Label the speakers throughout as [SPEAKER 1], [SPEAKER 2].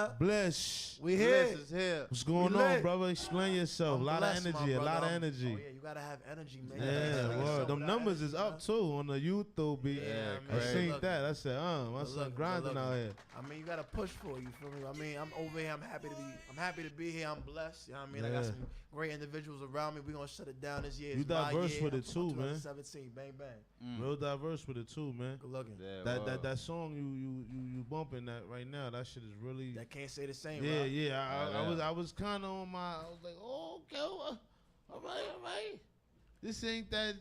[SPEAKER 1] up?
[SPEAKER 2] Bliss.
[SPEAKER 1] We here.
[SPEAKER 3] Bliss is here.
[SPEAKER 2] What's going on, brother? Explain yourself. A lot of energy. A lot of energy.
[SPEAKER 1] Oh yeah, you gotta have energy, man.
[SPEAKER 2] Yeah, well, them numbers is up too on the YouTube beat.
[SPEAKER 1] Yeah,
[SPEAKER 2] I seen that. I said, my son grinding out here.
[SPEAKER 1] I mean, you gotta push for it, you feel me? I mean, I'm over here. I'm happy to be here. I'm blessed. You know what I mean? I got some great individuals around me. We gonna shut it down this year.
[SPEAKER 2] You diverse with it too, man.
[SPEAKER 1] 2017, bang bang.
[SPEAKER 2] Real diverse with it too, man.
[SPEAKER 1] Good looking.
[SPEAKER 3] Yeah,
[SPEAKER 2] that song you bumping that right now. That shit is really.
[SPEAKER 1] That can't say the same.
[SPEAKER 2] Yeah,
[SPEAKER 1] right?
[SPEAKER 2] yeah. I was kind of on my. I was like, oh, okay, all right. This ain't that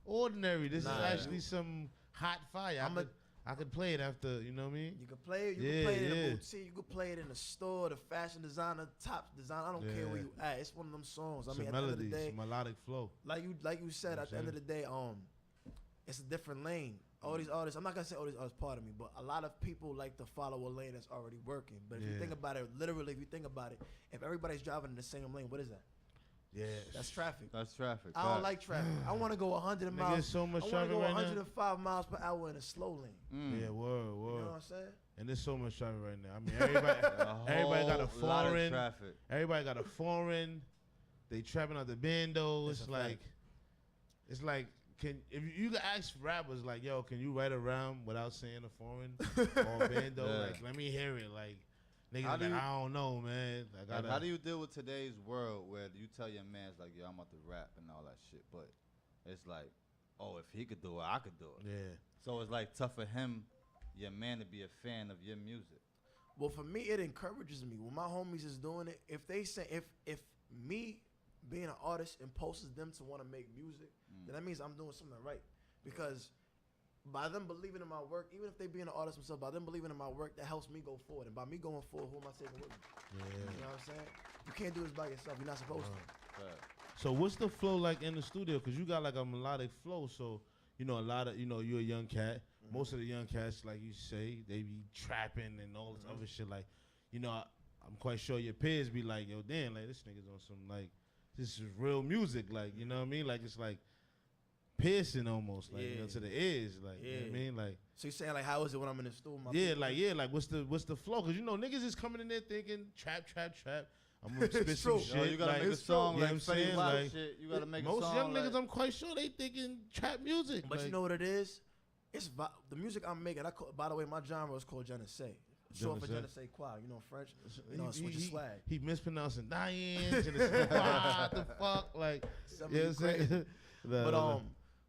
[SPEAKER 2] ordinary. This is actually some hot fire. I could play it after, you know what I mean?
[SPEAKER 1] You can play it. You can play it in a boutique. You can play it in the store, the fashion designer, top designer. I don't care where you at. It's one of them songs. I mean, at the end of the day,
[SPEAKER 2] melodic flow.
[SPEAKER 1] Like you said, at the end of the day, it's a different lane. All these artists, I'm not gonna say all these artists part of me, but a lot of people like to follow a lane that's already working. But if you think about it, literally, if you think about it, if everybody's driving in the same lane, what is that?
[SPEAKER 2] Yeah,
[SPEAKER 1] that's traffic.
[SPEAKER 3] That's traffic.
[SPEAKER 1] I don't like traffic. I want to go 100 miles.
[SPEAKER 2] There's so much traffic
[SPEAKER 1] I want to go
[SPEAKER 2] right
[SPEAKER 1] 105 miles per hour in a slow lane.
[SPEAKER 2] Yeah, word.
[SPEAKER 1] You know what I'm saying?
[SPEAKER 2] And there's so much traffic right now. I mean, everybody got a foreign. Everybody got a foreign. They trapping out the bando. It's like, if you can ask rappers like, yo, can you write a rhyme without saying a foreign or bando? Like, let me hear it. Like, niggas like, I don't know, man.
[SPEAKER 3] How do you deal with today's world where you tell your man's like, yo, I'm about to rap and all that shit, but it's like, oh, if he could do it, I could do it.
[SPEAKER 2] Yeah.
[SPEAKER 3] So it's like tough for him, your man, to be a fan of your music.
[SPEAKER 1] Well, for me, it encourages me. When my homies is doing it, if they say, if me being an artist impulses them to want to make music, then that means I'm doing something right. Because by them believing in my work, even if they being an artist themselves, by them believing in my work, that helps me go forward. And by me going forward, who am I taking with me?
[SPEAKER 2] Yeah.
[SPEAKER 1] You know what I'm saying? You can't do this by yourself. You're not supposed to.
[SPEAKER 2] So what's the flow like in the studio? Because you got like a melodic flow. So, you know, a lot of, you're a young cat. Most of the young cats, like you say, they be trapping and all this other shit. Like, I'm quite sure your peers be like, yo, damn, like this nigga's on some, like, this is real music. Like, you know what I mean? Like, it's like piercing almost, like, to the ears. Like, you know what I mean? Like,
[SPEAKER 1] so you saying, like, how is it when I'm in the studio?
[SPEAKER 2] Like, what's the flow? Because, niggas is coming in there thinking trap. I'm gonna spit some shit.
[SPEAKER 3] Yo, you gotta make a song
[SPEAKER 2] like, I'm saying? Like,
[SPEAKER 3] shit. You gotta make a
[SPEAKER 2] most
[SPEAKER 3] song.
[SPEAKER 2] Most young niggas, I'm quite sure they thinking trap music.
[SPEAKER 1] But you know what it is? It's the music I'm making. By the way, my genre is called je ne sais. Short for je ne sais quoi. You know French? Switch your swag.
[SPEAKER 2] He mispronouncing Diane. Je ne sais quoi. What the fuck? Like, you know what I'm saying?
[SPEAKER 1] But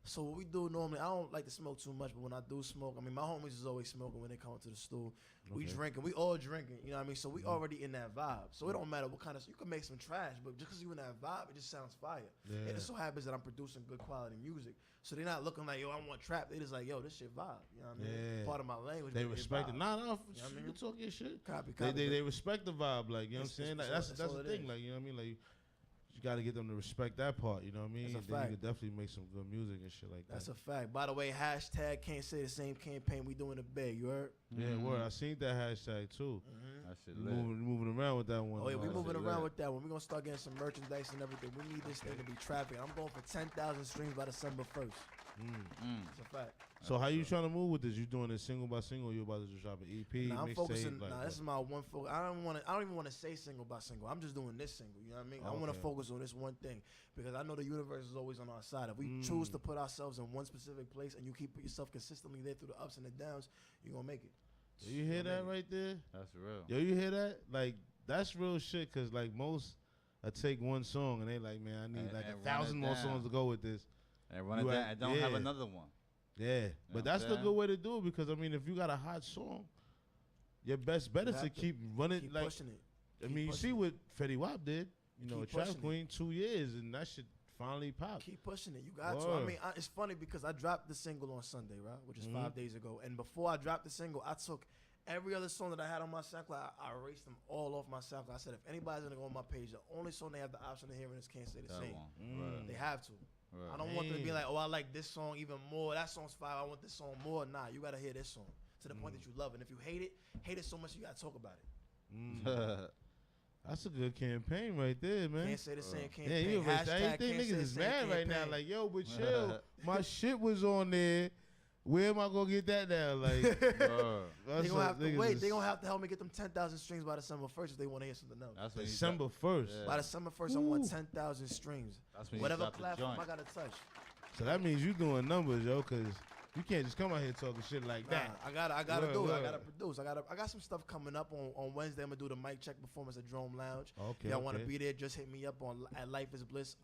[SPEAKER 1] so what we do normally, I don't like to smoke too much, but when I do smoke, I mean, my homies is always smoking when they come to the stool. We drinking, we all drinking, you know what I mean? So we already in that vibe. So it don't matter what kind of, you can make some trash, but just because you in that vibe, it just sounds fire. It just so happens that I'm producing good quality music. So they're not looking like, yo, I want trap. They just like, yo, this shit vibe. You know what I mean? Part of my language.
[SPEAKER 2] They respect it. Nah,
[SPEAKER 1] you know what I mean?
[SPEAKER 2] You talk your shit.
[SPEAKER 1] Copy.
[SPEAKER 2] They respect the vibe, like, you know what I'm saying? Like, that's the thing, like, you know what I mean? Like, you got to get them to respect that part, you know what I mean? Then you can definitely make some good music and shit like that.
[SPEAKER 1] That's a fact. By the way, hashtag can't say the same campaign we do in the Bay, you heard?
[SPEAKER 2] Yeah, word. I seen that hashtag too.
[SPEAKER 3] That shit lit.
[SPEAKER 2] Moving around with that one.
[SPEAKER 1] Oh yeah, we moving around with that one. We're gonna start getting some merchandise and everything. We need this thing to be traffic. I'm going for 10,000 streams by December 1st. That's a fact.
[SPEAKER 2] So how you trying to move with this? You doing this single by single? Or you about to just drop an EP?
[SPEAKER 1] Nah, I'm focusing. This is my one focus. I don't even want to say single by single. I'm just doing this single. You know what I mean? I want to focus on this one thing because I know the universe is always on our side. If we choose to put ourselves in one specific place and you keep yourself consistently there through the ups and the downs, you're gonna make it.
[SPEAKER 2] You hear that right there?
[SPEAKER 3] That's real.
[SPEAKER 2] Yo, you hear that? Like, that's real shit. Cause like most, I take one song and they like, man, I need like 1,000 more songs to go with this.
[SPEAKER 3] And run it down. I don't have another one.
[SPEAKER 2] Yeah,
[SPEAKER 3] you know
[SPEAKER 2] but that's the good way to do it because I mean, if you got a hot song, your best bet is to keep running,
[SPEAKER 1] keep
[SPEAKER 2] like
[SPEAKER 1] pushing it.
[SPEAKER 2] I mean, you see what Fetty Wap did. You know, Trap Queen 2 years and that shit finally popped.
[SPEAKER 1] Keep pushing it. You got to. I mean, it's funny because I dropped the single on Sunday, right, which is 5 days ago. And before I dropped the single, I took every other song that I had on my SoundCloud, I erased them all off my SoundCloud. I said, if anybody's gonna go on my page, the only song they have the option of hearing is Can't Say the Same. They have to. Right. I don't want them to be like, oh, I like this song even more. That song's fire. I want this song more. Nah, you gotta hear this song to the point that you love it. And if you hate it so much you gotta talk about it.
[SPEAKER 2] That's a good campaign right there, man.
[SPEAKER 1] Can't say the same campaign.
[SPEAKER 2] Yeah, you I think niggas is mad right now. Like, yo, but chill. My shit was on there. Where am I gonna get that now? Like,
[SPEAKER 1] they gonna have to wait. They gonna have to help me get them 10,000 streams by December 1st if they want to hear something else.
[SPEAKER 3] That's
[SPEAKER 2] December 1st.
[SPEAKER 3] Yeah.
[SPEAKER 1] By December 1st, I want 10,000 streams.
[SPEAKER 3] That's when
[SPEAKER 1] Whatever
[SPEAKER 3] you
[SPEAKER 1] platform I gotta touch.
[SPEAKER 2] So that means you doing numbers, yo, because you can't just come out here talking shit like that.
[SPEAKER 1] I gotta do it. I gotta produce. I got some stuff coming up on Wednesday. I'm gonna do the mic check performance at Drome Lounge.
[SPEAKER 2] Okay.
[SPEAKER 1] Y'all want to be there? Just hit me up at Life is Bliss.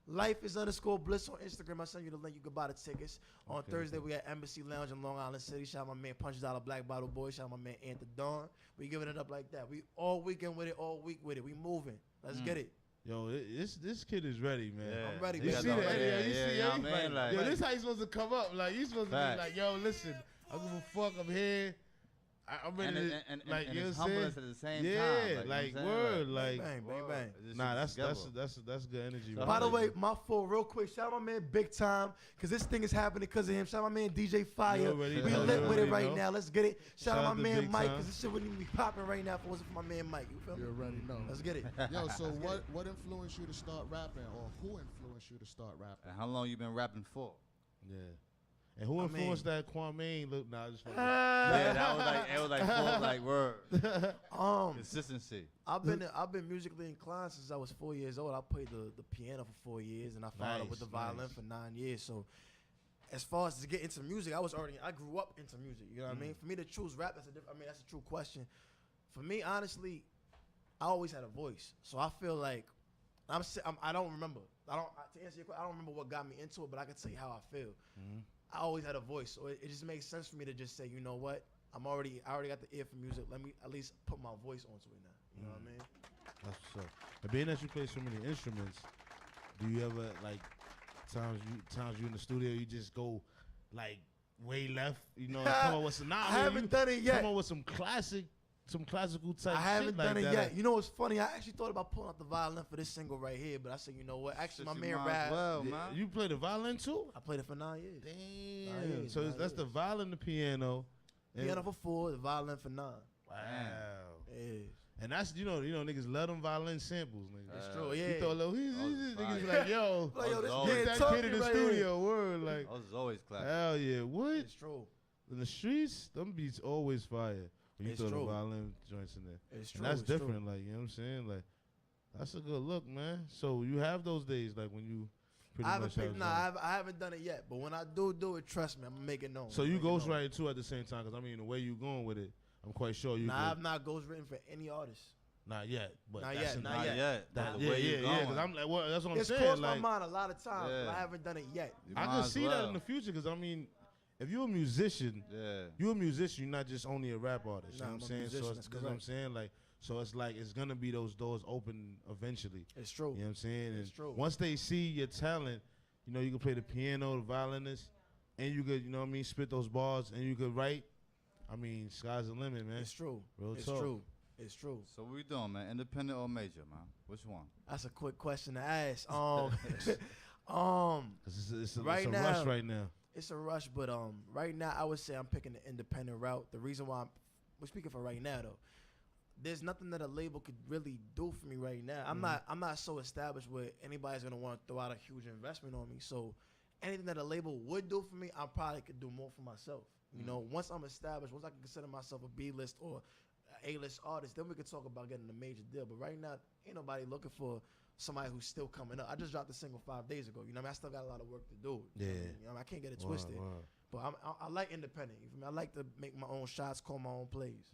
[SPEAKER 1] Life is _ Bliss on Instagram. I send you the link. You can buy the tickets. On Thursday, we at Embassy Lounge in Long Island City. Shout out my man Punch Dollar Black Bottle Boy. Shout out my man Ant the Dawn. We giving it up like that. We all weekend with it, all week with it. We moving. Let's get it.
[SPEAKER 2] Yo, this kid is ready, man.
[SPEAKER 1] Yeah. I'm ready.
[SPEAKER 2] You see that? You see
[SPEAKER 3] yeah, man, like,
[SPEAKER 2] yo, this how you supposed to come up. Like, you supposed to be like, yo, listen, I don't give a fuck. I'm here. I'm ready
[SPEAKER 3] and
[SPEAKER 2] like, you know
[SPEAKER 3] it's
[SPEAKER 2] what I'm saying?
[SPEAKER 3] at the same time.
[SPEAKER 2] Yeah,
[SPEAKER 3] like
[SPEAKER 2] word, like,
[SPEAKER 1] bang, bang, bang.
[SPEAKER 2] Nah, that's good energy.
[SPEAKER 3] So
[SPEAKER 1] by the way, my fault, real quick. Shout out my man Big Time, because this thing is happening because of him. Shout out my man DJ Fire. We lit with it right now. Let's get it. Shout out my man Mike, because this shit wouldn't even be popping right now if it wasn't for my man Mike. You feel me?
[SPEAKER 4] You already know.
[SPEAKER 1] Let's get it.
[SPEAKER 4] Yo, so what influenced you to start rapping, or who influenced you to start rapping?
[SPEAKER 3] And how long you been rapping for?
[SPEAKER 2] Yeah. And who influenced that Kwame? Look, nah, just
[SPEAKER 3] yeah, that was like word. Consistency.
[SPEAKER 1] I've been musically inclined since I was 4 years old. I played the piano for 4 years, and I followed up with the violin for 9 years. So, as far as to get into music, I grew up into music. You know what I mean? For me to choose rap, that's a true question. For me, honestly, I always had a voice. So I feel like I don't remember. To answer your question, I don't remember what got me into it, but I can tell you how I feel. I always had a voice, so it just makes sense for me to just say, you know what, I already got the ear for music. Let me at least put my voice onto it now. You know what I mean?
[SPEAKER 2] That's what's up. And being that you play so many instruments, do you ever like times you in the studio you just go like way left? You know, come up with some.
[SPEAKER 1] I haven't done it yet.
[SPEAKER 2] Come up with some classical type.
[SPEAKER 1] I haven't done it yet.
[SPEAKER 2] Like,
[SPEAKER 1] you know what's funny? I actually thought about pulling out the violin for this single right here, but I said, you know what? Actually, my man Rap.
[SPEAKER 3] Well, man.
[SPEAKER 2] You play the violin too?
[SPEAKER 1] I played it for 9 years.
[SPEAKER 2] Damn.
[SPEAKER 1] 9 years,
[SPEAKER 2] So
[SPEAKER 1] 9
[SPEAKER 2] that's the
[SPEAKER 1] years.
[SPEAKER 2] violin, the piano.
[SPEAKER 1] Piano for 4, the violin for 9.
[SPEAKER 2] Wow.
[SPEAKER 1] Yeah.
[SPEAKER 2] And that's you know niggas love them violin samples, nigga.
[SPEAKER 1] It's true. Yeah.
[SPEAKER 2] You throw a little. Niggas like yo,
[SPEAKER 1] Like, yo, this
[SPEAKER 3] always
[SPEAKER 1] kid
[SPEAKER 2] that
[SPEAKER 1] talking
[SPEAKER 2] kid in the
[SPEAKER 1] right
[SPEAKER 2] studio. Word like.
[SPEAKER 3] I was always clapping.
[SPEAKER 2] Hell yeah. What?
[SPEAKER 1] It's true.
[SPEAKER 2] In the streets, them beats always fire. When you
[SPEAKER 1] It's
[SPEAKER 2] throw
[SPEAKER 1] true.
[SPEAKER 2] the violin joints in there.
[SPEAKER 1] It's true.
[SPEAKER 2] And that's
[SPEAKER 1] it's true.
[SPEAKER 2] different, like, you know what I'm saying? Like, that's a good look, man. So you have those days, like, when you pretty much have
[SPEAKER 1] I haven't done it yet, but when I do it, trust me, I'm gonna make it known.
[SPEAKER 2] So you ghostwrite too at the same time, because, I mean, the way you going with it, I'm quite sure you
[SPEAKER 1] I've not ghostwritten for any artist.
[SPEAKER 2] Not yet. But
[SPEAKER 1] Not
[SPEAKER 2] that's
[SPEAKER 1] yet, not
[SPEAKER 3] Not
[SPEAKER 1] yet.
[SPEAKER 3] yet.
[SPEAKER 2] That,
[SPEAKER 3] The
[SPEAKER 2] yeah,
[SPEAKER 3] way you
[SPEAKER 2] yeah,
[SPEAKER 3] going.
[SPEAKER 2] because I'm like, well, that's what I'm
[SPEAKER 1] It's
[SPEAKER 2] saying.
[SPEAKER 1] crossed
[SPEAKER 2] Like,
[SPEAKER 1] my mind a lot of times,
[SPEAKER 3] Yeah.
[SPEAKER 1] but I haven't done it yet.
[SPEAKER 3] You
[SPEAKER 2] I
[SPEAKER 3] might
[SPEAKER 2] can
[SPEAKER 3] as
[SPEAKER 2] see that
[SPEAKER 3] well.
[SPEAKER 2] in the future, because, I mean, if you're a musician, you're not just only a rap artist. You know what I'm saying? So that's what I'm saying. Like, so it's like it's gonna be those doors open eventually.
[SPEAKER 1] It's true.
[SPEAKER 2] You know what I'm saying?
[SPEAKER 1] It's true.
[SPEAKER 2] Once they see your talent, you know, you can play the piano, the violinist, and you could, you know what I mean, spit those bars, and you could write. I mean, sky's the limit, man.
[SPEAKER 1] It's true.
[SPEAKER 2] Real
[SPEAKER 1] It's
[SPEAKER 2] talk.
[SPEAKER 1] true. It's true.
[SPEAKER 3] So what we doing, man? Independent or major, man? Which one?
[SPEAKER 1] That's a quick question to ask.
[SPEAKER 2] 'Cause it's a
[SPEAKER 1] Right
[SPEAKER 2] rush
[SPEAKER 1] now-
[SPEAKER 2] right now.
[SPEAKER 1] It's a rush, but right now I would say I'm picking the independent route. The reason why we're speaking for right now though, there's nothing that a label could really do for me right now. I'm not so established where anybody's gonna want to throw out a huge investment on me. So anything that a label would do for me, I probably could do more for myself. You know, once I'm established, once I can consider myself a B-list or A-list artist, then we could talk about getting a major deal. But right now, ain't nobody looking for somebody who's still coming up. I just dropped a single 5 days ago. You know what I mean? I still got a lot of work to do. You know what I mean? You know, I can't get it twisted.
[SPEAKER 2] Word.
[SPEAKER 1] But I like independent. You feel me? I like to make my own shots, call my own plays.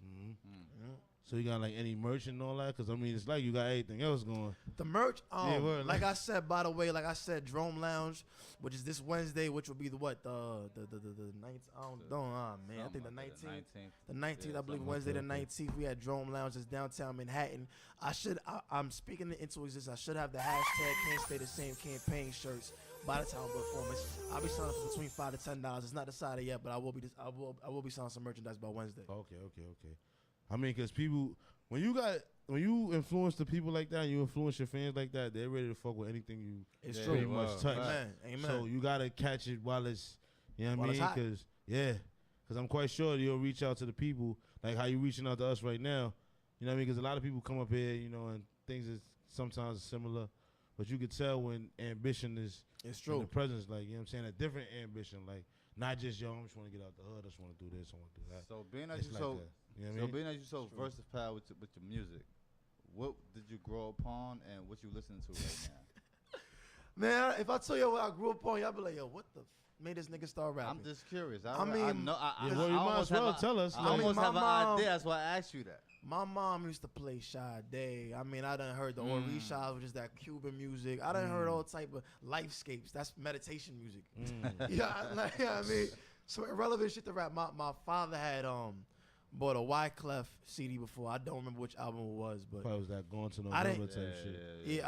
[SPEAKER 2] So you got like any merch and all that? Because I mean, it's like you got everything else going.
[SPEAKER 1] The merch,
[SPEAKER 2] word,
[SPEAKER 1] like I said, by the way, Drome Lounge, which is this Wednesday, which will be the 9th. I don't know, man. I think the 19th. The 19th, I believe, Wednesday the 19th. We at Drome Lounge, it's downtown Manhattan. I'm speaking it into existence. I should have the hashtag Can't Stay the Same campaign shirts by the time of performance. I'll be selling for between $5 to $10. It's not decided yet, but I will be selling some merchandise by Wednesday.
[SPEAKER 2] Okay. I mean, because people, when you influence the people like that, you influence your fans like that, they're ready to fuck with anything you
[SPEAKER 1] It's
[SPEAKER 2] pretty
[SPEAKER 1] true.
[SPEAKER 2] much touch.
[SPEAKER 1] Amen.
[SPEAKER 2] So you gotta catch it while it's, you know what I
[SPEAKER 1] While it's
[SPEAKER 2] mean?
[SPEAKER 1] hot.
[SPEAKER 2] Because I'm quite sure you'll reach out to the people like how you reaching out to us right now. You know what I mean? Because a lot of people come up here, you know, and things is sometimes similar, but you could tell when ambition is
[SPEAKER 1] It's
[SPEAKER 2] in
[SPEAKER 1] true.
[SPEAKER 2] the presence, like, you know what I'm saying, a different ambition, like Not just yo, I just want to get out the hood. I just want to do this. I want to do that.
[SPEAKER 3] So being that
[SPEAKER 2] It's
[SPEAKER 3] you
[SPEAKER 2] like
[SPEAKER 3] so,
[SPEAKER 2] that. You know what I mean?
[SPEAKER 3] being that you so versatile with your music, what did you grow upon and what you listening to right now?
[SPEAKER 1] Man, if I tell you what I grew up on, y'all be like, yo, what the made this nigga start rapping?
[SPEAKER 3] I'm just curious.
[SPEAKER 1] I mean,
[SPEAKER 3] know,
[SPEAKER 2] Yeah, well, you might as well tell us.
[SPEAKER 3] I
[SPEAKER 2] like-
[SPEAKER 3] almost
[SPEAKER 1] my
[SPEAKER 3] have an
[SPEAKER 1] mom-
[SPEAKER 3] idea. That's why I asked you that.
[SPEAKER 1] My mom used to play Sade. I mean, I done heard the Orishas, which is that Cuban music. I done heard all type of lifescapes. That's meditation music. Yeah, like, I mean, so irrelevant shit to rap. My father had bought a Wyclef CD before. I don't remember which album it was, but
[SPEAKER 2] Probably was that going to
[SPEAKER 1] I
[SPEAKER 2] November
[SPEAKER 1] didn't-
[SPEAKER 2] type shit.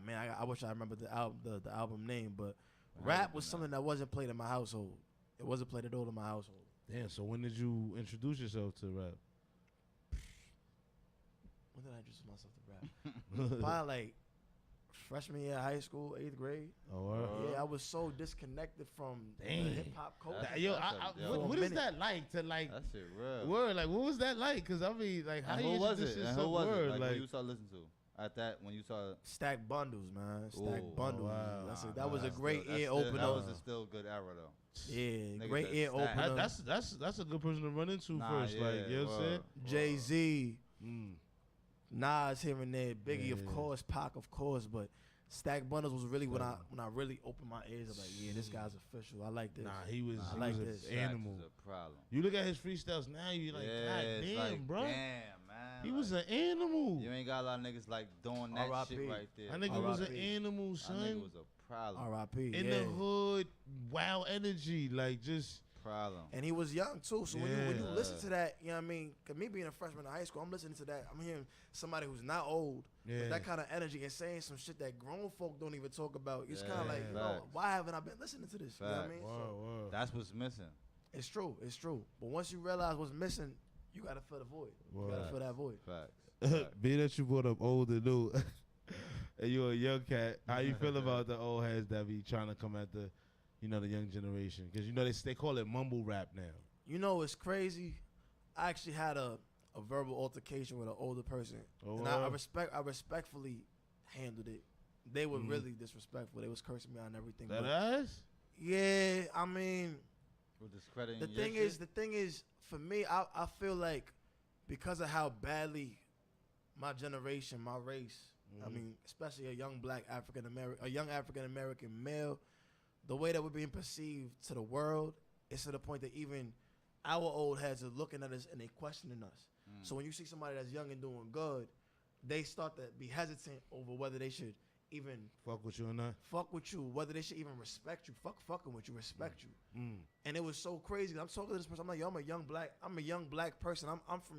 [SPEAKER 1] man, I wish I remember the album name, but rap was something that wasn't played in my household. It wasn't played at all in my household.
[SPEAKER 2] Damn. So when did you introduce yourself to rap?
[SPEAKER 1] When did I introduce myself to rap? Probably like freshman year of high school, 8th grade.
[SPEAKER 2] Oh, word?
[SPEAKER 1] Yeah, I was so disconnected from the
[SPEAKER 2] Dang.
[SPEAKER 1] hip hop culture.
[SPEAKER 3] That's-
[SPEAKER 2] Yo,
[SPEAKER 3] yo.
[SPEAKER 2] what
[SPEAKER 1] For a
[SPEAKER 2] is
[SPEAKER 1] minute.
[SPEAKER 2] that like to like?
[SPEAKER 3] That shit real.
[SPEAKER 2] Word, like what was that like? Cause I mean, like how
[SPEAKER 3] And
[SPEAKER 2] you
[SPEAKER 3] who was
[SPEAKER 2] introduce
[SPEAKER 3] it? And
[SPEAKER 2] yourself?
[SPEAKER 3] who was
[SPEAKER 2] Word,
[SPEAKER 3] it? Like,
[SPEAKER 2] like
[SPEAKER 3] when you started listening to at that when you started.
[SPEAKER 1] Stack bundles, man. Stack
[SPEAKER 3] Ooh,
[SPEAKER 1] bundles.
[SPEAKER 2] wow.
[SPEAKER 1] That's it.
[SPEAKER 3] Nah,
[SPEAKER 1] That was a
[SPEAKER 3] that's
[SPEAKER 1] great
[SPEAKER 3] still-
[SPEAKER 1] ear
[SPEAKER 3] that's still-
[SPEAKER 1] opener.
[SPEAKER 3] That was a still good era though.
[SPEAKER 1] Yeah,
[SPEAKER 3] Niggas
[SPEAKER 1] great
[SPEAKER 3] that
[SPEAKER 1] ear
[SPEAKER 3] stack.
[SPEAKER 1] opener.
[SPEAKER 2] that's a good person to run into
[SPEAKER 3] Nah,
[SPEAKER 2] first. Like you know what I'm saying?
[SPEAKER 3] word.
[SPEAKER 1] Jay-Z,
[SPEAKER 2] Mm.
[SPEAKER 1] Nas here and there, Biggie of
[SPEAKER 2] Yeah.
[SPEAKER 1] course, Pac of course, but Stack Bundles was really when I really opened my ears. I'm like, yeah, this guy's official. I like this.
[SPEAKER 2] Nah, he was,
[SPEAKER 1] I
[SPEAKER 2] he
[SPEAKER 1] like
[SPEAKER 2] was
[SPEAKER 1] this.
[SPEAKER 2] an animal.
[SPEAKER 3] Stacks is a problem.
[SPEAKER 2] You look at his freestyles now, you like, God
[SPEAKER 3] it's
[SPEAKER 2] damn,
[SPEAKER 3] like,
[SPEAKER 2] bro.
[SPEAKER 3] Damn, man.
[SPEAKER 2] He
[SPEAKER 3] like,
[SPEAKER 2] was an animal.
[SPEAKER 3] You ain't got a lot of niggas like doing that
[SPEAKER 1] R.I.P.
[SPEAKER 3] shit right there.
[SPEAKER 2] That nigga was an
[SPEAKER 1] R.I.P.
[SPEAKER 2] animal,
[SPEAKER 3] That
[SPEAKER 2] son.
[SPEAKER 3] nigga was a problem.
[SPEAKER 1] R.I.P.
[SPEAKER 2] In
[SPEAKER 1] yeah.
[SPEAKER 2] the hood, wild energy, like just.
[SPEAKER 3] Problem.
[SPEAKER 1] And he was young too, so when you
[SPEAKER 2] Yeah.
[SPEAKER 1] listen to that, you know what I mean? Cause me being a freshman in high school, I'm listening to that. I'm hearing somebody who's not old
[SPEAKER 2] Yeah.
[SPEAKER 1] with that kind of energy and saying some shit that grown folk don't even talk about. It's kind of
[SPEAKER 3] Yeah,
[SPEAKER 1] like, you know,
[SPEAKER 3] facts.
[SPEAKER 1] why haven't I been listening to this? You know what I
[SPEAKER 3] Facts.
[SPEAKER 1] mean? So
[SPEAKER 2] Word.
[SPEAKER 3] That's what's missing.
[SPEAKER 1] it's true, it's true. But once you realize what's missing, you gotta fill the void. You gotta
[SPEAKER 2] Word.
[SPEAKER 1] fill that void.
[SPEAKER 3] Facts.
[SPEAKER 2] Being that you brought up old and new, and you're a young cat, how you feel about the old heads that be trying to come at the, you know, the young generation? Because you know they call it mumble rap now.
[SPEAKER 1] You know, it's crazy. I actually had a verbal altercation with an older person,
[SPEAKER 2] Oh,
[SPEAKER 1] and I
[SPEAKER 2] wow.
[SPEAKER 1] respectfully handled it. They were really disrespectful. They was cursing me out and everything.
[SPEAKER 2] That
[SPEAKER 1] but
[SPEAKER 2] ass?
[SPEAKER 1] yeah, I mean,
[SPEAKER 3] With discrediting
[SPEAKER 1] the
[SPEAKER 3] your
[SPEAKER 1] thing is, for me, I feel like because of how badly my generation, my race, I mean, especially a young black African American male, the way that we're being perceived to the world, it's to the point that even our old heads are looking at us and they questioning us. So when you see somebody that's young and doing good, they start to be hesitant over whether they should even
[SPEAKER 2] Fuck with you or not?
[SPEAKER 1] fuck with you, whether they should even respect you. Fucking with you, respect you.
[SPEAKER 2] Mm.
[SPEAKER 1] And it was so crazy. I'm talking to this person. I'm like, yo, I'm a young black person. I'm from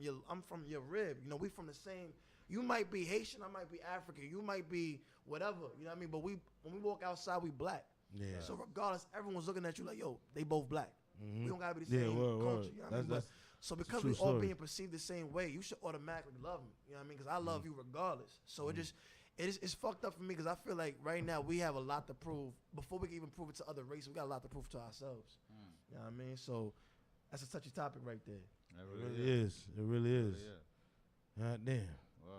[SPEAKER 1] your rib. You know, we from the same. You might be Haitian, I might be African, you might be whatever. You know what I mean? But when we walk outside, we black.
[SPEAKER 2] Yeah.
[SPEAKER 1] So regardless, everyone's looking at you like, yo, they both black.
[SPEAKER 2] Mhm.
[SPEAKER 1] We don't gotta be the
[SPEAKER 2] Yeah,
[SPEAKER 1] same
[SPEAKER 2] word.
[SPEAKER 1] culture. You know what I mean?
[SPEAKER 2] That's
[SPEAKER 1] So
[SPEAKER 2] a
[SPEAKER 1] because
[SPEAKER 2] true
[SPEAKER 1] we all
[SPEAKER 2] story.
[SPEAKER 1] being perceived the same way, you should automatically love me. You know what I mean? Because I love you regardless. So it's fucked up for me because I feel like right now we have a lot to prove. Before we can even prove it to other races, we got a lot to prove to ourselves. You know what I mean? So that's a touchy topic right there.
[SPEAKER 3] It
[SPEAKER 2] It really is. It really is.
[SPEAKER 3] Yeah.
[SPEAKER 2] God damn.
[SPEAKER 3] Wow.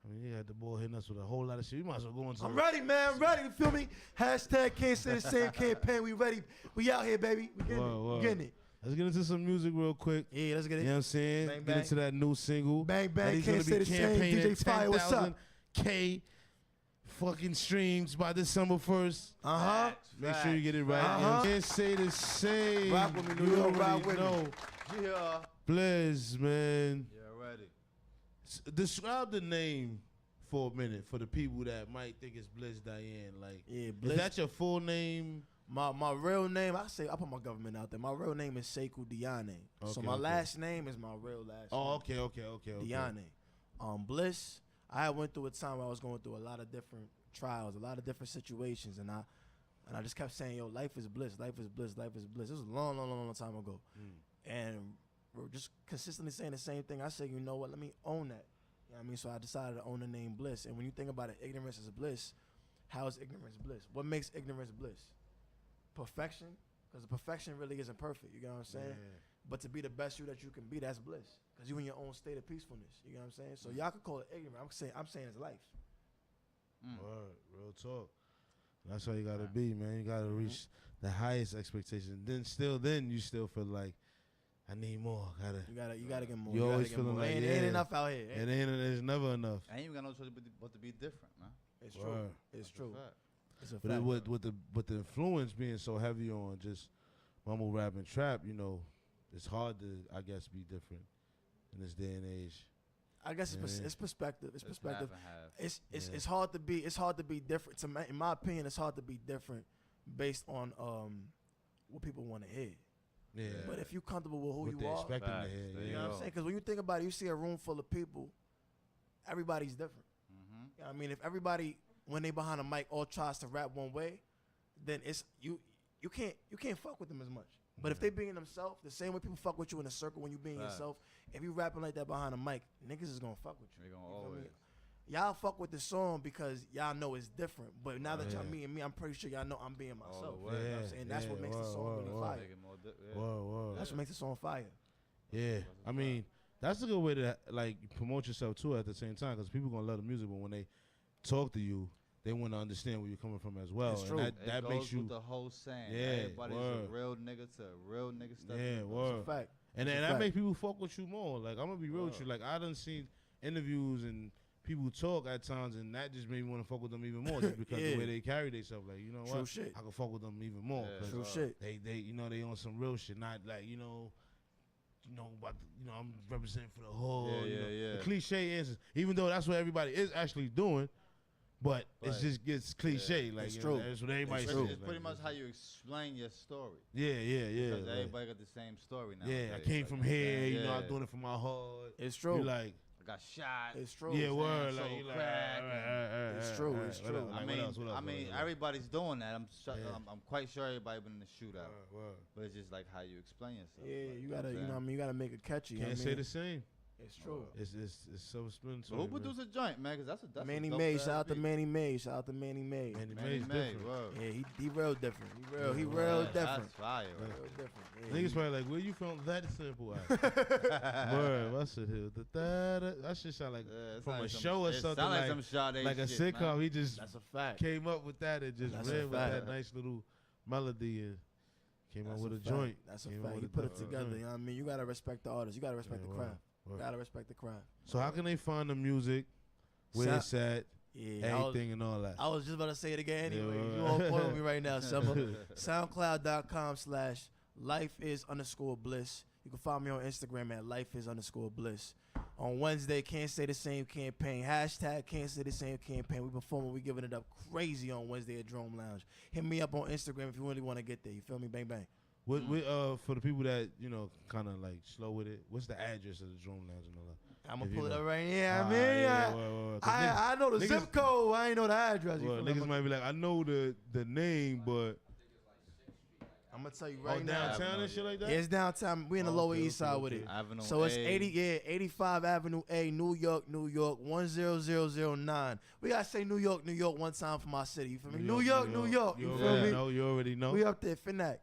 [SPEAKER 2] I mean, you got the boy hitting us with a whole lot of shit. We might as well go into
[SPEAKER 1] I'm ready, man. I'm ready. You feel me? Hashtag can't say the same campaign. We ready. We out here, baby. We getting it. We getting it.
[SPEAKER 2] Let's get into some music real quick.
[SPEAKER 1] Yeah, let's get
[SPEAKER 2] You
[SPEAKER 1] it.
[SPEAKER 2] know what I'm saying?
[SPEAKER 1] Bang,
[SPEAKER 2] Get
[SPEAKER 1] bang.
[SPEAKER 2] into that new single.
[SPEAKER 1] Bang, bang,
[SPEAKER 2] that he's
[SPEAKER 1] can't
[SPEAKER 2] gonna
[SPEAKER 1] say
[SPEAKER 2] be
[SPEAKER 1] the same.
[SPEAKER 2] campaigning
[SPEAKER 1] DJ Fire, what's up?
[SPEAKER 2] 10,000K fucking streams by December 1st.
[SPEAKER 1] Uh-huh.
[SPEAKER 2] Make sure you get it right.
[SPEAKER 1] Uh-huh.
[SPEAKER 2] Can't say the same.
[SPEAKER 1] Rock with me, New
[SPEAKER 2] You
[SPEAKER 1] York, rock
[SPEAKER 2] already
[SPEAKER 1] with me.
[SPEAKER 2] know.
[SPEAKER 3] Yeah.
[SPEAKER 2] Bliss, man.
[SPEAKER 3] Yeah, ready.
[SPEAKER 2] Describe the name for a minute for the people that might think it's Bliss Diane. Like,
[SPEAKER 1] Yeah,
[SPEAKER 2] is
[SPEAKER 1] Bliss.
[SPEAKER 2] that your full name?
[SPEAKER 1] My real name, I put my government out there. My real name is Sekou Diane. So
[SPEAKER 2] Okay,
[SPEAKER 1] my
[SPEAKER 2] okay.
[SPEAKER 1] last name is my real last
[SPEAKER 2] Oh,
[SPEAKER 1] name.
[SPEAKER 2] okay.
[SPEAKER 1] Diane. Bliss, I went through a time where I was going through a lot of different trials, a lot of different situations, and I just kept saying, yo, life is bliss, life is bliss, life is bliss. This was a long time ago. And we're just consistently saying the same thing. I said, you know what, let me own that. You know what I mean? So I decided to own the name Bliss. And when you think about it, ignorance is bliss. How is ignorance bliss? What makes ignorance bliss? Perfection? Because the perfection really isn't perfect. You know what I'm saying?
[SPEAKER 2] Yeah.
[SPEAKER 1] But to be the best you that you can be, that's bliss. Because you in your own state of peacefulness. You know what I'm saying? So y'all could call it ignorant. I'm saying it's life.
[SPEAKER 2] Word, real talk. That's how you gotta be, man. You gotta reach the highest expectation. Then you still feel like I need more.
[SPEAKER 1] You gotta get more.
[SPEAKER 2] You always feeling
[SPEAKER 1] more.
[SPEAKER 2] like
[SPEAKER 1] ain't enough out here.
[SPEAKER 2] It's never enough.
[SPEAKER 3] I ain't even got no choice but to be different, man.
[SPEAKER 1] It's true. It's true. It's a
[SPEAKER 2] But
[SPEAKER 1] fact.
[SPEAKER 2] with the influence being so heavy on just mumble rap and trap, you know, it's hard to, I guess, be different in this day and age.
[SPEAKER 1] I guess it's perspective. It's perspective.
[SPEAKER 3] Half and half.
[SPEAKER 1] It's hard to be. It's hard to be different. In my opinion, it's hard to be different based on what people want to hear.
[SPEAKER 2] Yeah.
[SPEAKER 1] But if you're comfortable with who
[SPEAKER 2] what
[SPEAKER 1] you
[SPEAKER 2] they
[SPEAKER 1] are,
[SPEAKER 2] expecting to hear.
[SPEAKER 1] you know what I'm saying? Because when you think about it, you see a room full of people. Everybody's different.
[SPEAKER 3] Mm-hmm.
[SPEAKER 1] You know what I mean, if everybody when they behind a mic all tries to rap one way, then it's you can't fuck with them as much. But if they being themselves, the same way people fuck with you in a circle when you being yourself, if you rapping like that behind a mic, niggas is gonna fuck with you.
[SPEAKER 3] They gonna
[SPEAKER 1] You feel
[SPEAKER 3] always.
[SPEAKER 1] me? Y'all fuck with the song because y'all know it's different. But now that y'all meeting me, I'm pretty sure y'all know I'm being myself.
[SPEAKER 3] the way.
[SPEAKER 1] You know what I'm saying? That's what makes the song really fire.
[SPEAKER 3] Make it more
[SPEAKER 2] Whoa.
[SPEAKER 1] That's what makes the song fire.
[SPEAKER 2] Yeah, I mean, that's a good way to like promote yourself too at the same time, because people gonna love the music, but when they talk to you, they want to understand where you're coming from as well.
[SPEAKER 1] It's true.
[SPEAKER 2] And that
[SPEAKER 3] goes
[SPEAKER 2] makes you
[SPEAKER 3] with the whole saying.
[SPEAKER 2] Yeah,
[SPEAKER 3] Everybody's
[SPEAKER 2] word.
[SPEAKER 3] a real nigga to a real nigga stuff.
[SPEAKER 2] yeah,
[SPEAKER 1] That's
[SPEAKER 2] word.
[SPEAKER 1] a fact.
[SPEAKER 2] And
[SPEAKER 1] That's a
[SPEAKER 2] that
[SPEAKER 1] fact.
[SPEAKER 2] makes people fuck with you more. Like I'm gonna be real with you. Like I done seen interviews and people talk at times, and that just made me want to fuck with them even more, just because the way they carry themselves. Like you know
[SPEAKER 1] True
[SPEAKER 2] what,
[SPEAKER 1] shit.
[SPEAKER 2] I can fuck with them even more.
[SPEAKER 3] Yeah.
[SPEAKER 2] 'Cause
[SPEAKER 1] True shit.
[SPEAKER 2] They you know they on some real shit, not like I'm representing for the whole. The cliche answers, even though that's what everybody is actually doing, but it just gets cliche. Like
[SPEAKER 1] It's
[SPEAKER 2] you
[SPEAKER 1] true.
[SPEAKER 2] know, that's what everybody
[SPEAKER 3] It's,
[SPEAKER 2] says.
[SPEAKER 3] it's pretty much how you explain your story.
[SPEAKER 2] Yeah.
[SPEAKER 3] Because
[SPEAKER 2] Like,
[SPEAKER 3] everybody got the same story now.
[SPEAKER 2] yeah, I came from here. You know, I'm doing it for my heart.
[SPEAKER 1] It's true.
[SPEAKER 2] You like.
[SPEAKER 3] I got shot.
[SPEAKER 1] It's true.
[SPEAKER 2] Yeah, word.
[SPEAKER 3] so
[SPEAKER 2] Like, you like,
[SPEAKER 3] crack
[SPEAKER 1] It's true. It's
[SPEAKER 2] what
[SPEAKER 1] true.
[SPEAKER 2] else?
[SPEAKER 3] I
[SPEAKER 2] Like,
[SPEAKER 3] mean,
[SPEAKER 2] what else?
[SPEAKER 3] everybody's doing that.
[SPEAKER 2] Yeah.
[SPEAKER 3] I'm quite sure everybody been in the shootout.
[SPEAKER 2] Word.
[SPEAKER 3] But it's just like how you explain yourself.
[SPEAKER 1] Yeah,
[SPEAKER 3] like,
[SPEAKER 1] you gotta, you know what I mean? You gotta make it catchy.
[SPEAKER 2] Can't
[SPEAKER 1] I mean,
[SPEAKER 2] say the same.
[SPEAKER 1] It's true.
[SPEAKER 2] It's so expensive.
[SPEAKER 3] But who produced a joint, man? Because that's a
[SPEAKER 1] Manny
[SPEAKER 3] dope
[SPEAKER 1] May,
[SPEAKER 3] ass
[SPEAKER 1] shout out to
[SPEAKER 3] beat.
[SPEAKER 1] Manny May, shout out to Manny May.
[SPEAKER 2] Manny
[SPEAKER 3] Manny
[SPEAKER 2] May's
[SPEAKER 3] May,
[SPEAKER 2] different.
[SPEAKER 3] word.
[SPEAKER 1] Yeah, he real different. He real
[SPEAKER 3] Yeah,
[SPEAKER 1] different.
[SPEAKER 3] That's fire.
[SPEAKER 1] Real
[SPEAKER 3] Right?
[SPEAKER 1] different. Yeah,
[SPEAKER 2] Niggas probably like, where you from? That simple ass. Word, what's it here? That shit sound like
[SPEAKER 3] Yeah, it
[SPEAKER 2] from
[SPEAKER 3] sound
[SPEAKER 2] a
[SPEAKER 3] like some-
[SPEAKER 2] show or
[SPEAKER 3] it
[SPEAKER 2] something.
[SPEAKER 3] sound
[SPEAKER 2] Like,
[SPEAKER 3] some Sade
[SPEAKER 2] like a
[SPEAKER 3] shit,
[SPEAKER 2] sitcom.
[SPEAKER 3] man.
[SPEAKER 2] He just
[SPEAKER 1] that's a fact.
[SPEAKER 2] came up with that and just
[SPEAKER 1] That's a
[SPEAKER 2] ran with
[SPEAKER 1] fact.
[SPEAKER 2] that nice little melody and came up
[SPEAKER 1] That's
[SPEAKER 2] with a
[SPEAKER 1] fact.
[SPEAKER 2] joint.
[SPEAKER 1] That's a
[SPEAKER 2] Came up
[SPEAKER 1] fact.
[SPEAKER 2] with
[SPEAKER 1] You
[SPEAKER 2] a
[SPEAKER 1] put it
[SPEAKER 2] different
[SPEAKER 1] together.
[SPEAKER 2] joint.
[SPEAKER 1] You know what I mean? You gotta respect the artist. You gotta respect the
[SPEAKER 2] Yeah,
[SPEAKER 1] craft.
[SPEAKER 2] word.
[SPEAKER 1] You gotta respect the craft.
[SPEAKER 2] So how can they find the music, where it's at,
[SPEAKER 1] Yeah,
[SPEAKER 2] everything and all that?
[SPEAKER 1] I was just about to say it again
[SPEAKER 2] Yeah,
[SPEAKER 1] anyway.
[SPEAKER 2] word.
[SPEAKER 1] You on point with me right now, Summer. SoundCloud.com/lifeis_bliss. You can find me on Instagram at lifeis_bliss. On Wednesday, Can't Say the Same campaign. Hashtag Can't Say the Same campaign. We performing. We giving it up crazy on Wednesday at Drone Lounge. Hit me up on Instagram if you really want to get there. You feel me? Bang, bang.
[SPEAKER 2] What for the people that kind of like slow with it, what's the address of the Drone Lounge and all that?
[SPEAKER 1] I'm going
[SPEAKER 2] If
[SPEAKER 1] to pull
[SPEAKER 2] you
[SPEAKER 1] it
[SPEAKER 2] know.
[SPEAKER 1] up right here. I mean,
[SPEAKER 2] word. 'Cause
[SPEAKER 1] I know the
[SPEAKER 2] niggas-
[SPEAKER 1] zip code. I ain't know the address. You
[SPEAKER 2] Well,
[SPEAKER 1] feel me?
[SPEAKER 2] niggas might be like, I know the name, but
[SPEAKER 1] I'm going to tell you right now.
[SPEAKER 2] downtown and shit like that.
[SPEAKER 1] Yeah, it's downtown. We in the Lower East Side with it.
[SPEAKER 3] Avenue
[SPEAKER 1] So it's
[SPEAKER 3] A.
[SPEAKER 1] 85 Avenue A, New York, 10009. We gotta say New York one time for my city. You feel me? New York. You
[SPEAKER 2] You
[SPEAKER 1] feel
[SPEAKER 2] already
[SPEAKER 1] me?
[SPEAKER 2] know. You already know.
[SPEAKER 1] We up there, Finnac.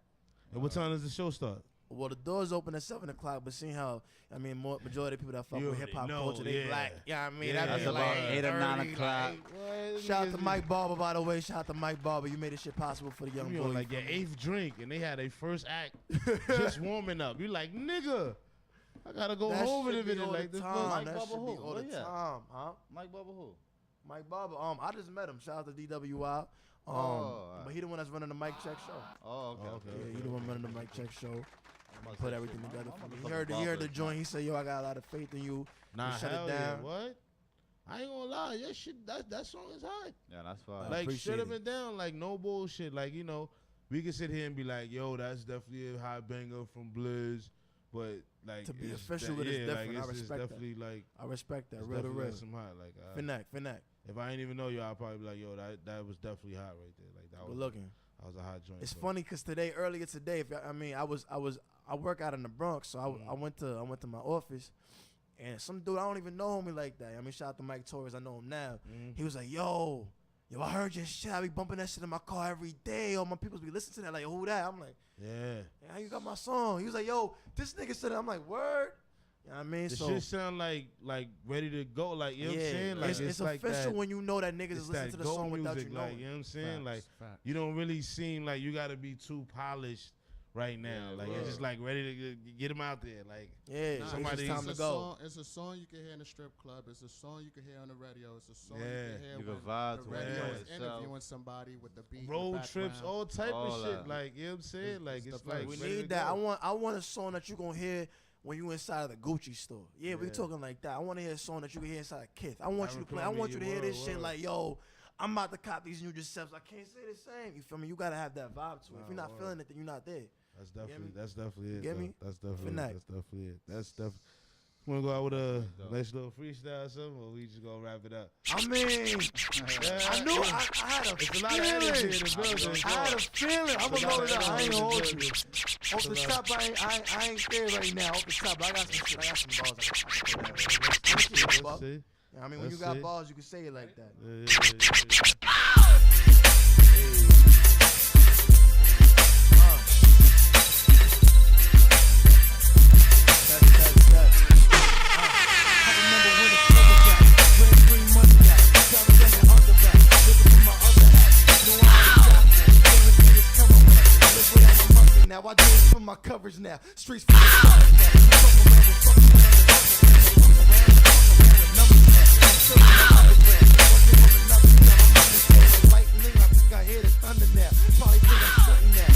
[SPEAKER 2] And what time does the show start?
[SPEAKER 1] Well, the doors open at 7 o'clock, but seeing how, majority of the people that fuck
[SPEAKER 2] You
[SPEAKER 1] with
[SPEAKER 2] already
[SPEAKER 1] hip hop
[SPEAKER 2] know,
[SPEAKER 1] culture, they
[SPEAKER 2] yeah.
[SPEAKER 1] black. Yeah, I mean,
[SPEAKER 2] Yeah,
[SPEAKER 1] that
[SPEAKER 3] That's
[SPEAKER 1] be
[SPEAKER 3] about
[SPEAKER 1] like
[SPEAKER 3] 8 or 9
[SPEAKER 1] 30,
[SPEAKER 3] o'clock.
[SPEAKER 1] like- Shout out to Mike Barber, by the way. Shout out to Mike Barber. You made this shit possible for the young
[SPEAKER 2] You
[SPEAKER 1] boy.
[SPEAKER 2] on like your 8th drink, and they had their first act just warming up. You like, nigga, I gotta go
[SPEAKER 1] That
[SPEAKER 2] home in a
[SPEAKER 1] should be
[SPEAKER 2] minute.
[SPEAKER 1] all
[SPEAKER 2] Like
[SPEAKER 1] the
[SPEAKER 2] this.
[SPEAKER 1] time.
[SPEAKER 3] Mike
[SPEAKER 1] That
[SPEAKER 3] Barber
[SPEAKER 1] should be
[SPEAKER 3] who?
[SPEAKER 1] all the
[SPEAKER 3] Where he at?
[SPEAKER 1] time, huh?
[SPEAKER 3] Mike Bubba who?
[SPEAKER 1] Mike Barber. I just met him. Shout out to DWI.
[SPEAKER 3] alright.
[SPEAKER 1] But he the one that's running the mic check show.
[SPEAKER 3] Oh, okay.
[SPEAKER 1] Yeah, he the one running the mic check show.
[SPEAKER 3] I'm about to
[SPEAKER 1] Put
[SPEAKER 3] say,
[SPEAKER 1] everything
[SPEAKER 3] shit,
[SPEAKER 1] together
[SPEAKER 3] my
[SPEAKER 1] for me.
[SPEAKER 3] motherfucking
[SPEAKER 1] He heard the
[SPEAKER 3] Bubba.
[SPEAKER 1] joint. He said, "Yo, I got a lot of faith in you."
[SPEAKER 2] Nah,
[SPEAKER 1] shut it
[SPEAKER 2] hell yeah.
[SPEAKER 1] down.
[SPEAKER 2] What? I ain't gonna lie. That shit, that song is hot.
[SPEAKER 3] Yeah, that's fine.
[SPEAKER 2] Like,
[SPEAKER 1] appreciate
[SPEAKER 2] shut up
[SPEAKER 1] it.
[SPEAKER 2] and down. Like, no bullshit. Like, we can sit here and be like, yo, that's definitely a hot banger from Blizz. But, like,
[SPEAKER 1] To be
[SPEAKER 2] it's
[SPEAKER 1] official, it is different. I
[SPEAKER 2] Like, it's
[SPEAKER 1] respect that.
[SPEAKER 2] definitely, like,
[SPEAKER 1] I respect that.
[SPEAKER 2] it's
[SPEAKER 1] Real to
[SPEAKER 2] definitely
[SPEAKER 1] real.
[SPEAKER 2] like some hot. Like,
[SPEAKER 1] Finnac.
[SPEAKER 2] if I ain't even know you, I'll probably be like, yo, that was definitely hot right there. Like, that
[SPEAKER 1] Good
[SPEAKER 2] was,
[SPEAKER 1] looking.
[SPEAKER 2] that was a hot joint.
[SPEAKER 1] It's
[SPEAKER 2] so.
[SPEAKER 1] funny because earlier today, I work out in the Bronx, so I went to my office, and some dude I don't even know me like that. Shout out to Mike Torres, I know him now.
[SPEAKER 2] Mhm.
[SPEAKER 1] He was like, yo, I heard your shit. I be bumping that shit in my car every day. All my people be listening to that. Like, who that? I'm like,
[SPEAKER 2] Yeah.
[SPEAKER 1] how you got my song? He was like, yo, this nigga said it. I'm like, word. You know what I mean?
[SPEAKER 2] The
[SPEAKER 1] So
[SPEAKER 2] shit sound like ready to go. Like, you know what I'm saying? Like,
[SPEAKER 1] it's
[SPEAKER 2] like
[SPEAKER 1] official
[SPEAKER 2] that,
[SPEAKER 1] when you know that niggas is listening to the
[SPEAKER 2] go
[SPEAKER 1] song without
[SPEAKER 2] music,
[SPEAKER 1] you knowing.
[SPEAKER 2] like, you know what I'm saying?
[SPEAKER 4] Facts,
[SPEAKER 2] Like,
[SPEAKER 4] facts.
[SPEAKER 2] you don't really seem like you got to be too polished right now.
[SPEAKER 3] Yeah,
[SPEAKER 2] like,
[SPEAKER 3] bro.
[SPEAKER 2] it's just like ready to get them out there. Like,
[SPEAKER 1] Yeah,
[SPEAKER 4] Nah,
[SPEAKER 2] somebody-
[SPEAKER 1] it's time to
[SPEAKER 4] it's a
[SPEAKER 1] go.
[SPEAKER 4] song, it's a song you can hear in the strip club. It's a song you can hear on the radio. It's a song you
[SPEAKER 2] Yeah.
[SPEAKER 4] can hear
[SPEAKER 3] You
[SPEAKER 4] when
[SPEAKER 3] can vibe
[SPEAKER 4] the
[SPEAKER 3] to
[SPEAKER 4] radio
[SPEAKER 3] it
[SPEAKER 4] is
[SPEAKER 3] itself.
[SPEAKER 4] interviewing somebody with the beat. in the
[SPEAKER 2] road trips,
[SPEAKER 4] background.
[SPEAKER 2] all type
[SPEAKER 3] All
[SPEAKER 2] of shit.
[SPEAKER 3] that.
[SPEAKER 2] Like, you know what I'm saying? Like,
[SPEAKER 4] it's
[SPEAKER 2] it's
[SPEAKER 4] the
[SPEAKER 2] like
[SPEAKER 4] verse.
[SPEAKER 1] We
[SPEAKER 2] ready to
[SPEAKER 1] need that.
[SPEAKER 2] go.
[SPEAKER 1] I want a song that you gonna hear when you inside of the Gucci store. Yeah, we
[SPEAKER 2] Yeah.
[SPEAKER 1] talking like that. I want to hear a song that you can hear inside of Kith. I want you to play. I
[SPEAKER 2] Abercrombie,
[SPEAKER 1] want you to hear this
[SPEAKER 2] word,
[SPEAKER 1] shit
[SPEAKER 2] word.
[SPEAKER 1] like, yo, I'm about to cop these new Giuseppes. I can't say the same. You feel me? You gotta have that vibe to it. If you're not
[SPEAKER 2] Word.
[SPEAKER 1] feeling it, then you're not there.
[SPEAKER 2] That's
[SPEAKER 1] get
[SPEAKER 2] definitely
[SPEAKER 1] me?
[SPEAKER 2] it.
[SPEAKER 1] get
[SPEAKER 2] though.
[SPEAKER 1] me?
[SPEAKER 2] That's definitely
[SPEAKER 1] Finesse.
[SPEAKER 2] that's definitely it. That's definitely. Want to go out with a
[SPEAKER 3] Dope.
[SPEAKER 2] nice little freestyle or something, or we just gonna wrap it up?
[SPEAKER 1] I mean, I knew I had a
[SPEAKER 2] It's a lot of energy in
[SPEAKER 1] feeling.
[SPEAKER 2] the building.
[SPEAKER 1] I had a feeling. I'm
[SPEAKER 2] It's a
[SPEAKER 1] gonna
[SPEAKER 2] lot
[SPEAKER 1] load
[SPEAKER 2] of
[SPEAKER 1] it up. I ain't
[SPEAKER 2] energy
[SPEAKER 1] gonna
[SPEAKER 2] in
[SPEAKER 1] hold
[SPEAKER 2] the
[SPEAKER 1] you.
[SPEAKER 2] building.
[SPEAKER 1] Off the top, I ain't there right now. Off the top, I got some shit. I got some balls. I can say that.
[SPEAKER 2] Let's see.
[SPEAKER 1] I mean, when you
[SPEAKER 2] Let's
[SPEAKER 1] got
[SPEAKER 2] see.
[SPEAKER 1] balls, you can say it like that. Now I do it for my coverage now. Streets for lightning, I think I hear the thunder now. Probably think I'm stunting now.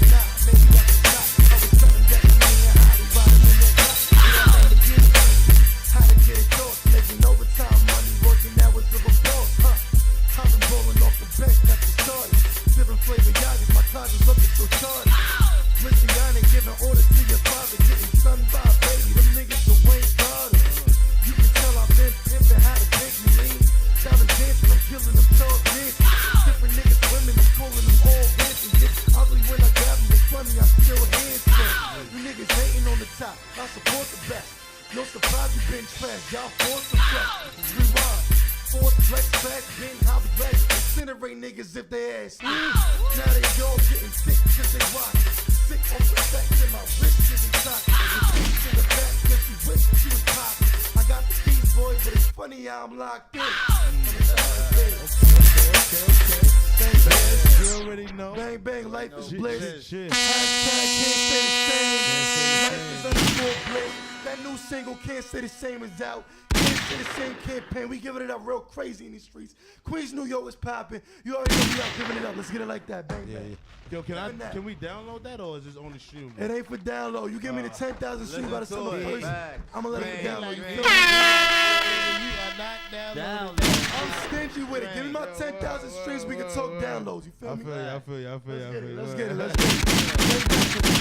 [SPEAKER 1] Nah, maybe I can stop. I was something that me and Holly riding in that top. Yeah, I had to get it. How to get it close, making overtime money, working hours of a boss, huh? I've been rolling off the bench, that's the start. Different flavor yogis, my closet's looking so charged. Bliss Diane giving orders to your father, getting sun by a baby. Them niggas the Wayne Carter. You can tell I've been pimping how to take me lean. Diamond dancing, I'm killing them tall kids. Different niggas, women, I'm calling them all dancing. Get ugly when I grab them, it's funny, I still handstand. You niggas hating on the top, I support the best. No surprise you been trash, y'all force the flex. Rewind, force flex, fast, been how the flex. Incinerate niggas if they ass. Now they all getting sick cause they watch. Sick on the sex and my wrist is toxic. The bitch in the back cause she wished she was pop. I got the keys, boy, but it's funny how I'm locked in. Bang, bang.
[SPEAKER 2] You already know.
[SPEAKER 1] Bang, bang, life is
[SPEAKER 3] Shit,
[SPEAKER 1] bliss.
[SPEAKER 2] Shit.
[SPEAKER 1] Hashtag can't say the same.
[SPEAKER 2] Can't
[SPEAKER 1] Life
[SPEAKER 2] say
[SPEAKER 1] is
[SPEAKER 2] the
[SPEAKER 1] underscore bliss. That new single, Can't Say the Same, is out. Can't Say the Same campaign. We giving it up real crazy in these streets. Queens, New York is popping. You already know we out giving it up. Let's get it like that. Bang,
[SPEAKER 2] Yeah,
[SPEAKER 1] bang.
[SPEAKER 2] yeah. Yo,
[SPEAKER 1] Even that.
[SPEAKER 2] can we download that or is this on the stream?
[SPEAKER 1] It ain't for download. You give me the 10,000 streams by the
[SPEAKER 3] listen
[SPEAKER 1] summer
[SPEAKER 3] to it.
[SPEAKER 1] first.
[SPEAKER 3] Back.
[SPEAKER 1] I'ma let it
[SPEAKER 3] Bang,
[SPEAKER 1] download. You
[SPEAKER 3] bang.
[SPEAKER 1] feel me?
[SPEAKER 2] You are not downloading.
[SPEAKER 1] I'm stingy with it. Give me my 10,000 streams. We can talk downloads. You feel
[SPEAKER 2] I
[SPEAKER 1] me?
[SPEAKER 2] feel you. I feel you. I feel you. I feel you.
[SPEAKER 1] Let's get it. Let's get it.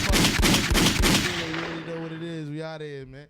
[SPEAKER 2] You already know what it is. We out of here, man.